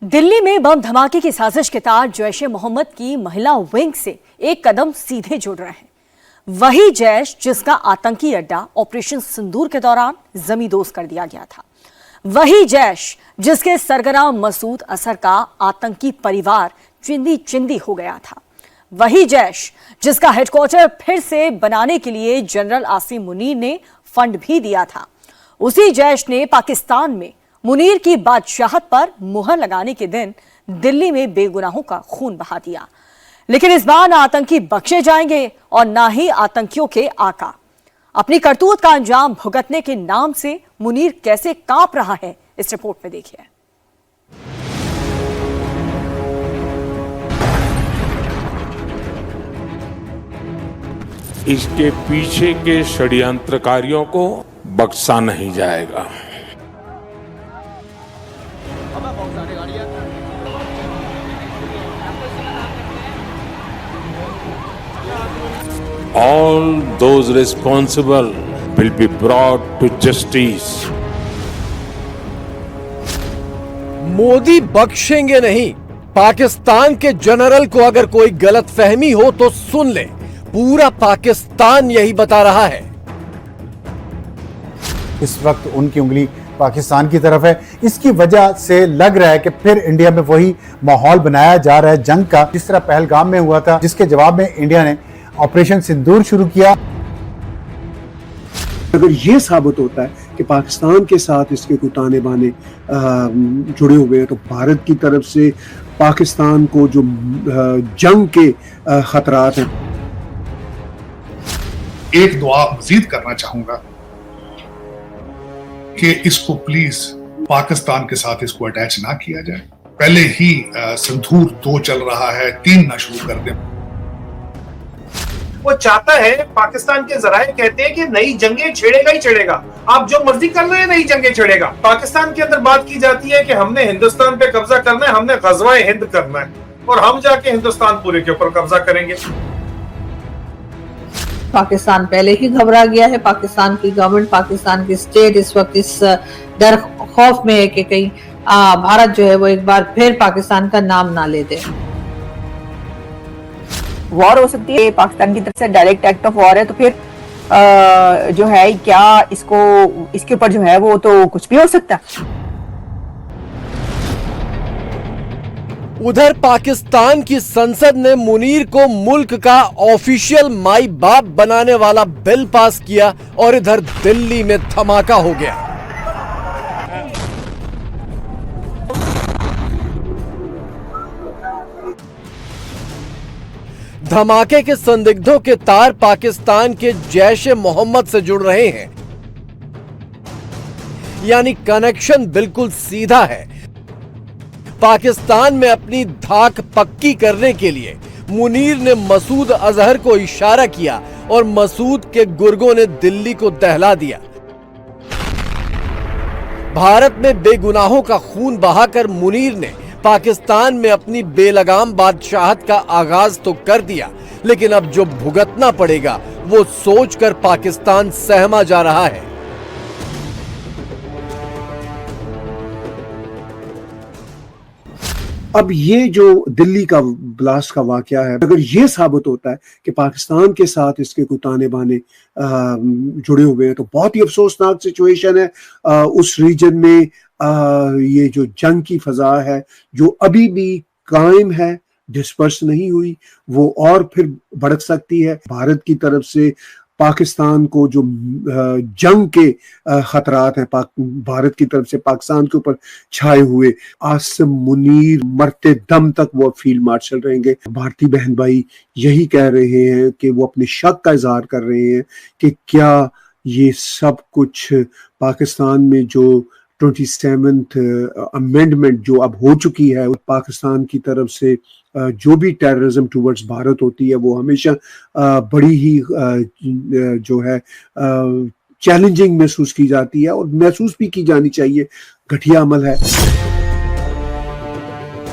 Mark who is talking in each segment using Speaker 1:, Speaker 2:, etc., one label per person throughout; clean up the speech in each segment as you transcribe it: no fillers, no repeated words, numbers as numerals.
Speaker 1: दिल्ली में बम धमाके की साजिश के तार जैश ए मोहम्मद की महिला विंग से एक कदम सीधे जुड़ रहे हैं। वही जैश जिसका आतंकी अड्डा ऑपरेशन सिंदूर के दौरान जमींदोज कर दिया गया था, वही जैश जिसके सरगना मसूद अजहर का आतंकी परिवार चिंदी चिंदी हो गया था, वही जैश जिसका हेडक्वार्टर फिर से बनाने के लिए जनरल आसिम मुनीर ने फंड भी दिया था, उसी जैश ने पाकिस्तान में मुनीर की बादशाहत पर मुहर लगाने के दिन दिल्ली में बेगुनाहों का खून बहा दिया। लेकिन इस बार ना आतंकी बख्शे जाएंगे और ना ही आतंकियों के आका। अपनी करतूत का अंजाम भुगतने के नाम से मुनीर कैसे कांप रहा है, इस रिपोर्ट में देखिए।
Speaker 2: इसके पीछे के षड्यंत्रकारियों को बख्शा नहीं जाएगा। All those responsible will be brought to justice.
Speaker 3: Modi बख्शेंगे नहीं। पाकिस्तान के जनरल को अगर कोई गलतफहमी हो तो सुन ले, पूरा पाकिस्तान यही बता रहा है।
Speaker 4: इस वक्त उनकी उंगली पाकिस्तान की तरफ है। इसकी वजह से लग रहा है कि फिर इंडिया में वही माहौल बनाया जा रहा है जंग का, जिस तरह पहलगाम में हुआ था, जिसके जवाब में इंडिया ने ऑपरेशन सिंदूर शुरू किया।
Speaker 5: अगर ये साबित होता है कि पाकिस्तान के साथ इसके कोई ताने बाने जुड़े हुए हैं, तो भारत की तरफ से पाकिस्तान को जो जंग के खतरात हैं।
Speaker 6: एक दुआ मजीद करना चाहूंगा कि इसको प्लीज पाकिस्तान के साथ इसको अटैच ना किया जाए। पहले ही सिंदूर 2 चल रहा है, 3 ना शुरू कर दें।
Speaker 7: वो चाहता है, पाकिस्तान के जराए कहते हैं कि नई जंगें छेड़ेगा ही छेड़ेगा, आप जो मर्जी कर रहे हैं नई जंगें छेड़ेगा। पाकिस्तान के अंदर बात की जाती है कि हमने हिंदुस्तान पे कब्जा करना है, हमने गजवाए हिंद करना है और हम जाके हिंदुस्तान पूरे के ऊपर कब्जा करेंगे।
Speaker 8: पाकिस्तान पहले ही घबरा गया है। पाकिस्तान की गवर्नमेंट, पाकिस्तान की स्टेट इस वक्त इस डर खौफ में है कि कहीं भारत जो है वो एक बार फिर पाकिस्तान का नाम ना ले दे।
Speaker 9: वॉर हो सकती है, पाकिस्तान की तरफ से डायरेक्ट एक्ट ऑफ वॉर है, तो फिर जो है क्या इसके ऊपर जो है वो तो कुछ भी हो सकता है।
Speaker 3: उधर पाकिस्तान की संसद ने मुनीर को मुल्क का ऑफिशियल माई बाप बनाने वाला बिल पास किया और इधर दिल्ली में धमाका हो गया। धमाके के संदिग्धों के तार पाकिस्तान के जैश ए मोहम्मद से जुड़ रहे हैं, यानी कनेक्शन बिल्कुल सीधा है। पाकिस्तान में अपनी धाक पक्की करने के लिए मुनीर ने मसूद अजहर को इशारा किया और मसूद के गुर्गों ने दिल्ली को दहला दिया। भारत में बेगुनाहों का खून बहाकर मुनीर ने पाकिस्तान में अपनी बेलगाम बादशाहत का आगाज तो कर दिया, लेकिन अब जो भुगतना पड़ेगा वो सोचकर पाकिस्तान सहमा जा रहा है।
Speaker 5: अब ये जो दिल्ली का ब्लास्ट का वाकया है, अगर ये साबित होता है कि पाकिस्तान के साथ इसके कोई ताने बाने जुड़े हुए हैं, तो बहुत ही अफसोसनाक सिचुएशन है। उस रीजन में ये जो जंग की फजा है जो अभी भी कायम है, डिस्पर्स नहीं हुई, वो और फिर भड़क सकती है। भारत की तरफ से पाकिस्तान को जो जंग के खतरात हैं, भारत की तरफ से पाकिस्तान के ऊपर छाए हुए, आसिम मुनीर मरते दम तक वो फील्ड मार्शल रहेंगे। भारतीय बहन भाई यही कह रहे हैं कि वो अपने शक का इजहार कर रहे हैं कि क्या ये सब कुछ पाकिस्तान में जो 27th अमेंडमेंट जो अब हो चुकी है, पाकिस्तान की तरफ से जो भी टेररिज्म टुवर्ड्स भारत होती है वो हमेशा बड़ी ही जो है चैलेंजिंग महसूस की जाती है और महसूस भी की जानी चाहिए। घटिया अमल है।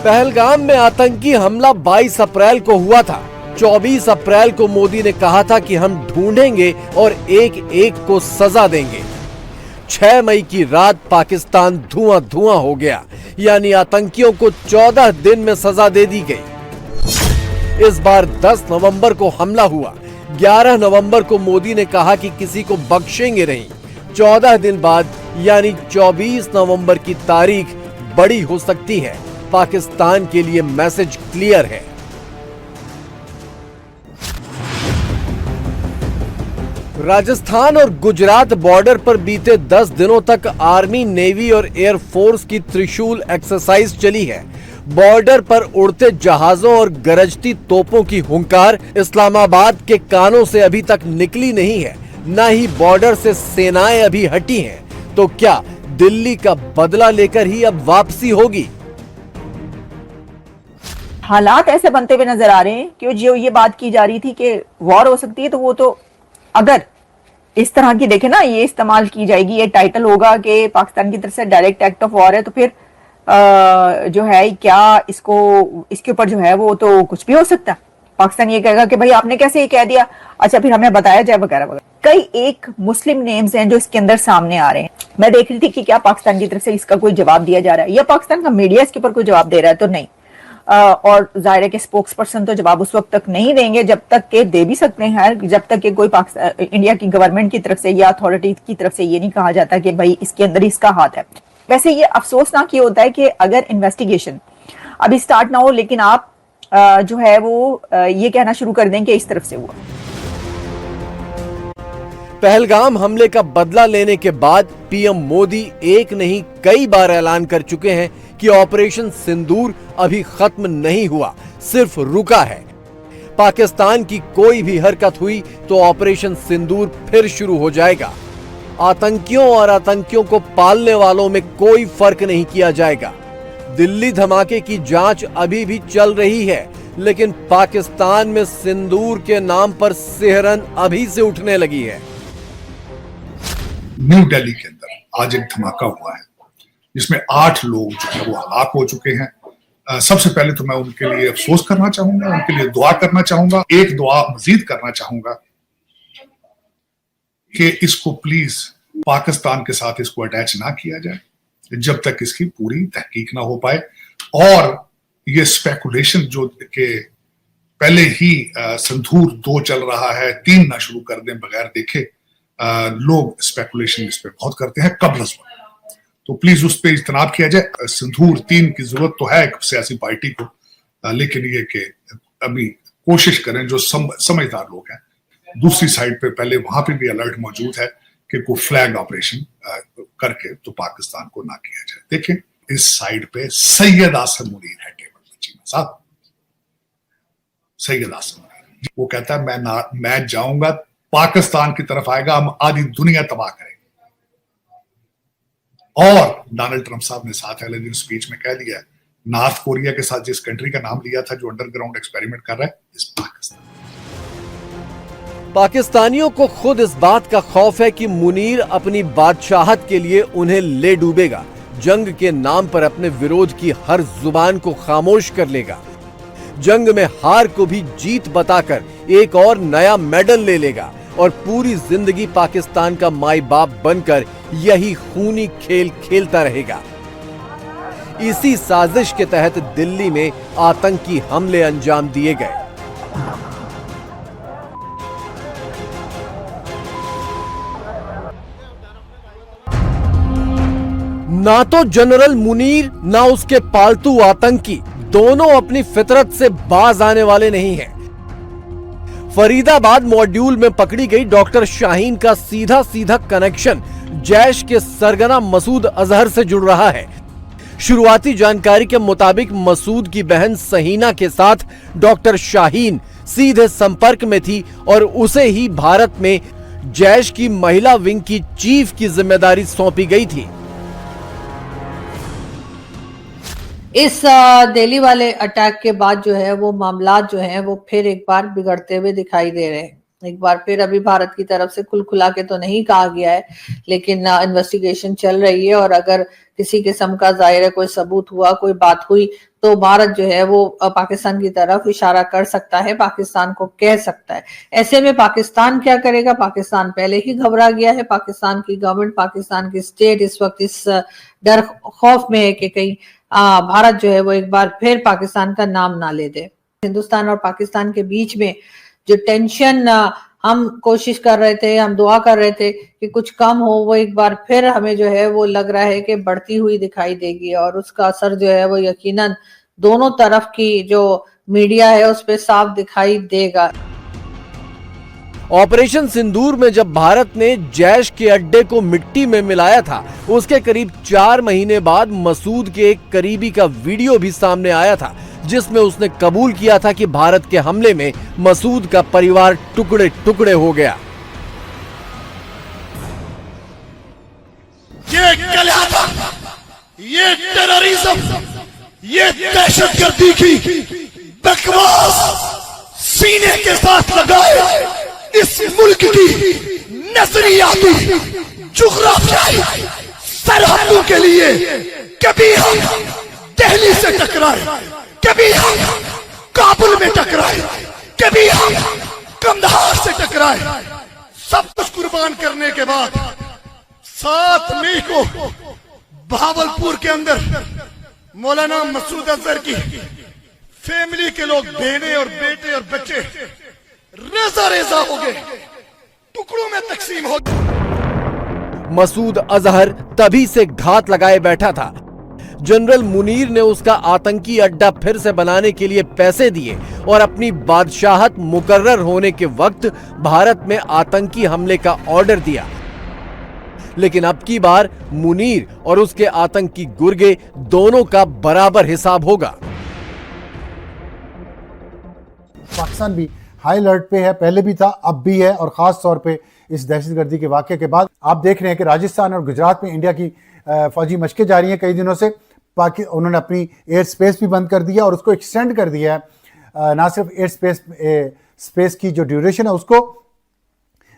Speaker 3: पहलगाम में आतंकी हमला 22 अप्रैल को हुआ था। 24 अप्रैल को मोदी ने कहा था कि हम ढूंढेंगे और एक एक को सजा देंगे। 6 मई की रात पाकिस्तान धुआं धुआं हो गया, यानी आतंकियों को 14 दिन में सजा दे दी गई। इस बार 10 नवंबर को हमला हुआ। 11 नवंबर को मोदी ने कहा कि किसी को बख्शेंगे नहीं। 14 दिन बाद यानी 24 नवंबर की तारीख बड़ी हो सकती है। पाकिस्तान के लिए मैसेज क्लियर है। राजस्थान और गुजरात बॉर्डर पर बीते 10 दिनों तक आर्मी, नेवी और एयरफोर्स की त्रिशूल एक्सरसाइज चली है। बॉर्डर पर उड़ते जहाजों और गरजती तोपों की हुंकार इस्लामाबाद के कानों से अभी तक निकली नहीं है, न ही बॉर्डर से सेनाएं अभी हटी हैं। तो क्या दिल्ली का बदला लेकर ही अब वापसी होगी?
Speaker 9: हालात ऐसे बनते हुए नजर आ रहे हैं कि जो ये बात की जा रही थी कि वॉर हो सकती है, तो वो तो अगर इस तरह की देखे ना, ये इस्तेमाल की जाएगी, ये टाइटल होगा कि पाकिस्तान की तरफ से डायरेक्ट एक्ट ऑफ वॉर है, तो फिर जो है क्या इसके ऊपर जो है वो तो कुछ भी हो सकता है। पाकिस्तान ये कहेगा कि भाई आपने कैसे ये कह दिया, अच्छा फिर हमें बताया जाए वगैरह वगैरह। कई एक मुस्लिम नेम्स हैं जो इसके अंदर सामने आ रहे हैं। मैं देख रही थी कि क्या पाकिस्तान की तरफ से इसका कोई जवाब दिया जा रहा है या पाकिस्तान का मीडिया इसके ऊपर कोई जवाब दे रहा है, तो नहीं। और जाहिर है कि स्पोक्स पर्सन तो जवाब उस वक्त तक नहीं देंगे जब तक के दे भी सकते हैं, जब तक कि कोई इंडिया की गवर्नमेंट की तरफ से या अथॉरिटी की तरफ से ये नहीं कहा जाता कि भाई इसके अंदर इसका हाथ है। वैसे ये अफसोसनाक ये होता है कि अगर इन्वेस्टिगेशन अभी स्टार्ट ना हो, लेकिन आप जो है वो ये कहना शुरू कर दें कि इस तरफ से हुआ।
Speaker 3: पहलगाम हमले का बदला लेने के बाद पीएम मोदी एक नहीं कई बार ऐलान कर चुके हैं कि ऑपरेशन सिंदूर अभी खत्म नहीं हुआ, सिर्फ रुका है। पाकिस्तान की कोई भी हरकत हुई तो ऑपरेशन सिंदूर फिर शुरू हो जाएगा। आतंकियों और आतंकियों को पालने वालों में कोई फर्क नहीं किया जाएगा। दिल्ली धमाके की जांच अभी भी चल रही है, लेकिन पाकिस्तान में सिंदूर के नाम पर सिहरन अभी से उठने लगी है।
Speaker 6: न्यू दिल्ली के अंदर आज एक धमाका हुआ है जिसमें 8 लोग जो है वो हलाक हो चुके हैं। सबसे पहले तो मैं उनके लिए अफसोस करना चाहूंगा, उनके लिए दुआ करना चाहूंगा। एक दुआ मजीद करना चाहूंगा कि इसको प्लीज पाकिस्तान के साथ इसको अटैच ना किया जाए जब तक इसकी पूरी तहकीक ना हो पाए। और ये स्पेकुलेशन जो कि पहले ही संधूर 2 चल रहा है, 3 ना शुरू कर दें बगैर देखे, लोग स्पेकुलेशन इस पे बहुत करते हैं कबल तो प्लीज उस पर इज्तनाब किया जाए। संधूर 3 की जरूरत तो है एक सियासी पार्टी को, लेकिन ये कि अभी कोशिश करें जो समझदार लोग हैं। दूसरी साइड पे पहले वहां पे भी अलर्ट मौजूद है कि कोई फ्लैग ऑपरेशन करके तो पाकिस्तान को ना किया जाए। देखें इस साइड पे सैयद आसम मुनीर है टेबल पे, चीमा साहब, सैयद आसम मुनीर वो कहता है मैं जाऊंगा, पाकिस्तान की तरफ आएगा, हम आधी दुनिया तबाह करेंगे। और डोनाल्ड ट्रंप साहब ने साथ वाले दिन स्पीच में कह दिया, नॉर्थ कोरिया के साथ जिस कंट्री का नाम लिया था जो अंडरग्राउंड एक्सपेरिमेंट कर रहा है, इस पाकिस्तान।
Speaker 3: पाकिस्तानियों को खुद इस बात का खौफ है कि मुनीर अपनी बादशाहत के लिए उन्हें ले डूबेगा, जंग के नाम पर अपने विरोध की हर जुबान को खामोश कर लेगा, जंग में हार को भी जीत बताकर एक और नया मेडल ले लेगा और पूरी जिंदगी पाकिस्तान का माई बाप बनकर यही खूनी खेल खेलता रहेगा। इसी साजिश के तहत दिल्ली में आतंकी हमले अंजाम दिए गए। ना तो जनरल मुनीर ना उसके पालतू आतंकी दोनों अपनी फितरत से बाज आने वाले नहीं हैं। फरीदाबाद मॉड्यूल में पकड़ी गई डॉक्टर शाहीन का सीधा सीधा कनेक्शन जैश के सरगना मसूद अजहर से जुड़ रहा है। शुरुआती जानकारी के मुताबिक मसूद की बहन सहीना के साथ डॉक्टर शाहीन सीधे संपर्क में थी और उसे ही भारत में जैश की महिला विंग की चीफ की जिम्मेदारी सौंपी गई थी।
Speaker 8: इस दिल्ली वाले अटैक के बाद जो है वो मामला जो है वो फिर एक बार बिगड़ते हुए दिखाई दे रहे हैं। एक बार फिर अभी भारत की तरफ से खुला के तो नहीं कहा गया है, लेकिन इन्वेस्टिगेशन चल रही है और अगर किसी किस्म का जाहिर है कोई सबूत हुआ, कोई बात हुई, तो भारत जो है वो पाकिस्तान की तरफ इशारा कर सकता है, पाकिस्तान को कह सकता है। ऐसे में पाकिस्तान क्या करेगा? पाकिस्तान पहले ही घबरा गया है। पाकिस्तान की गवर्नमेंट, पाकिस्तान की स्टेट इस वक्त इस डर खौफ में है कि कहीं भारत जो है वो एक बार फिर पाकिस्तान का नाम ना ले दे। हिंदुस्तान और पाकिस्तान के बीच में जो टेंशन हम कोशिश कर रहे थे, हम दुआ कर रहे थे कि कुछ कम हो, वो एक बार फिर हमें जो है वो लग रहा है कि बढ़ती हुई दिखाई देगी और उसका असर जो है वो यकीनन दोनों तरफ की जो मीडिया है उस पर साफ दिखाई देगा।
Speaker 3: ऑपरेशन सिंदूर में जब भारत ने जैश के अड्डे को मिट्टी में मिलाया था, उसके करीब 4 महीने बाद मसूद के एक करीबी का वीडियो भी सामने आया था, जिसमें उसने कबूल किया था कि भारत के हमले में मसूद का परिवार टुकड़े टुकड़े हो गया।
Speaker 10: ये ये टेररिज्म, ये दहशतगर्दी की बकवास सीने के साथ लगाए इस मुल्क की नजरियाती जुग्राफियाई सरहदों के लिए कभी हम दिल्ली से टकराए, कभी हम काबुल में टकराए, कभी हम कंधार से टकराए, सब कुछ कुर्बान करने के बाद 7 मई को भावलपुर के अंदर मौलाना मसूद अजहर की फैमिली के लोग, बहने और बेटे और बच्चे रेजा रेजा हो गए, टुकड़ों में तकसीम हो गए।
Speaker 3: मसूद अजहर तभी से घात लगाए बैठा था। जनरल मुनीर ने उसका आतंकी अड्डा फिर से बनाने के लिए पैसे दिए और अपनी बादशाहत मुकर्रर होने के वक्त भारत में आतंकी हमले का ऑर्डर दिया। लेकिन अब की बार मुनीर और उसके आतंकी गुर्गे दोनों का बराबर हिसाब होगा।
Speaker 4: पाकिस्तान भी हाई अलर्ट पे है, पहले भी था, अब भी है, और खास तौर पे इस दहशतगर्दी के वाक़े के बाद आप देख रहे हैं कि राजस्थान और गुजरात में इंडिया की फौजी मशकें जारी हैं कई दिनों से। उन्होंने अपनी एयर स्पेस भी बंद कर दिया और उसको एक्सटेंड कर दिया है, ना सिर्फ एयर स्पेस की जो ड्यूरेशन है उसको,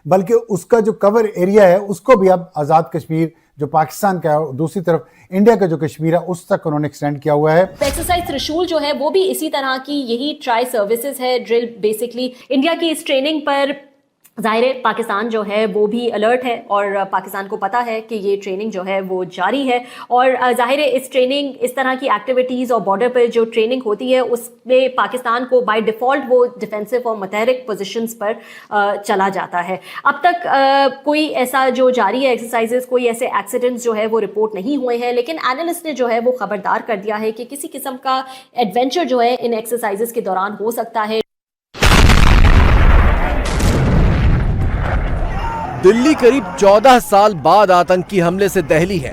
Speaker 4: बल्कि उसका जो कवर एरिया है उसको भी अब आज़ाद कश्मीर जो पाकिस्तान का है और दूसरी तरफ इंडिया का जो कश्मीर है उस तक उन्होंने एक्सटेंड किया हुआ है।
Speaker 11: एक्सरसाइज त्रिशूल जो है वो भी इसी तरह की यही ट्राई सर्विसेज है, ड्रिल बेसिकली। इंडिया की इस ट्रेनिंग पर ज़ाहिर है पाकिस्तान जो है वो भी अलर्ट है और पाकिस्तान को पता है कि ये ट्रेनिंग जो है वो जारी है और ज़ाहिर है इस ट्रेनिंग, इस तरह की एक्टिविटीज़ और बॉर्डर पर जो ट्रेनिंग होती है उसमें पाकिस्तान को बाय डिफ़ॉल्ट वो डिफेंसिव और मुतहरिक पोजीशंस पर चला जाता है। अब तक कोई ऐसा जो जारी है एक्सरसाइजेस, कोई ऐसे एक्सीडेंट्स जो है वो रिपोर्ट नहीं हुए हैं, लेकिन एनालिस्ट ने जो है वो खबरदार कर दिया है कि किसी किस्म का एडवेंचर जो है इन एक्सरसाइजेस के दौरान हो सकता है।
Speaker 3: दिल्ली करीब 14 साल बाद आतंकी हमले से दहली है।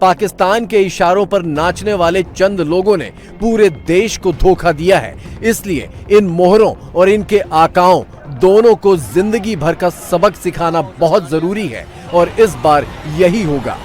Speaker 3: पाकिस्तान के इशारों पर नाचने वाले चंद लोगों ने पूरे देश को धोखा दिया है। इसलिए इन मोहरों और इनके आकाओं दोनों को जिंदगी भर का सबक सिखाना बहुत जरूरी है और इस बार यही होगा।